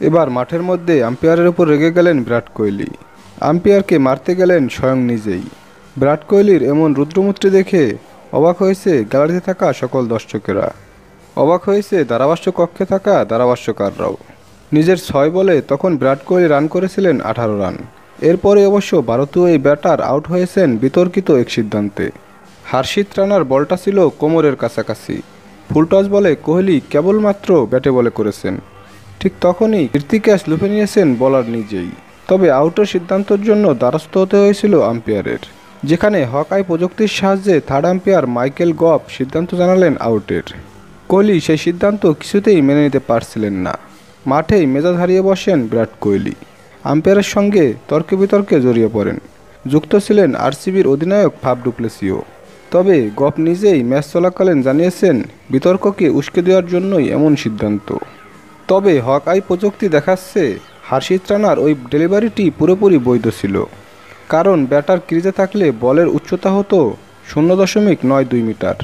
এবার মাঠের মধ্যে আম্পায়ারের উপর রেগে গেলেন বিরাট কোহলি। আম্পায়ারকে মারতে গেলেন স্বয়ং নিজেই। বিরাট কোহলির এমন রুদ্রমূর্তি দেখে অবাক হয়েছে গ্যালারিতে থাকা সকল দর্শকেরা। অবাক হয়েছে ধারাভাষ্য কক্ষে থাকা ধারাভাষ্যকাররাও। নিজের 6 বলে তখন বিরাট কোহলি রান করেছিলেন 18 রান। এরপরে অবশ্য ভারতীয় এই ব্যাটার আউট হয়েছেন বিতর্কিত এক সিদ্ধান্তে। হার্ষিত রানার বলটা ছিল কোমরের কাছাকাছি। ফুলটস বলে কোহলি কেবলমাত্র ব্যাটে বলে করেছেন। ঠিক তখনই ফিরতি ক্যাচ লুফে নিয়েছেন বলার নিজেই। তবে আউটের সিদ্ধান্তের জন্য দ্বারস্থ হতে হয়েছিল আম্পায়ারের, যেখানে হক আই প্রযুক্তির সাহায্যে থার্ড আম্পায়ার মাইকেল গফ সিদ্ধান্ত জানালেন আউটের। কোহলি সেই সিদ্ধান্ত কিছুতেই মেনে নিতে পারছিলেন না। মাঠেই মেজাজ হারিয়ে বসেন বিরাট কোহলি। আম্পায়ারের সঙ্গে তর্কে বিতর্কে জড়িয়ে পড়েন। যুক্ত ছিলেন আরসিবির অধিনায়ক ফাফ ডু প্লেসিও। তবে গফ নিজেই ম্যাচ চলাকালীন জানিয়েছেন বিতর্ককে উস্কে দেওয়ার জন্যই এমন সিদ্ধান্ত। তবে হক আই প্রযুক্তি দেখাচ্ছে হার্ষিত রানার ওই ডেলিভারিটি পুরোপুরি বৈধ ছিল। কারণ ব্যাটার ক্রিজে থাকলে বলের উচ্চতা হতো 0.92 মিটার।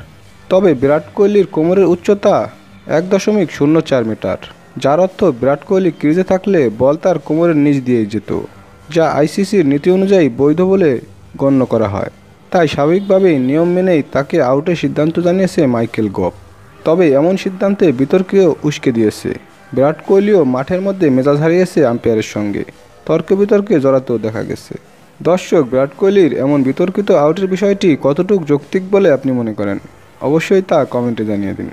তবে বিরাট কোহলির কোমরের উচ্চতা 1.04 মিটার, যার অর্থ বিরাট কোহলি ক্রিজে থাকলে বল তার কোমরের নিচ দিয়েই যেত, যা আইসিসির নীতি অনুযায়ী বৈধ বলে গণ্য করা হয়। তাই স্বাভাবিকভাবেই নিয়ম মেনেই তাকে আউটের সিদ্ধান্ত জানিয়েছে মাইকেল গফ। তবে এমন সিদ্ধান্তে বিতর্কেও উস্কে দিয়েছে। বিরাট কোহলিও মাঠের মধ্যে মেজাজ হারিয়েছে আম্পায়ারের সঙ্গে তর্কে বিতর্কে জড়াতেও দেখা গেছে। দর্শক, বিরাট কোহলির এমন বিতর্কিত আউটের বিষয়টি কতটুকু যৌক্তিক বলে আপনি মনে করেন? অবশ্যই তা কমেন্টে জানিয়ে দিন।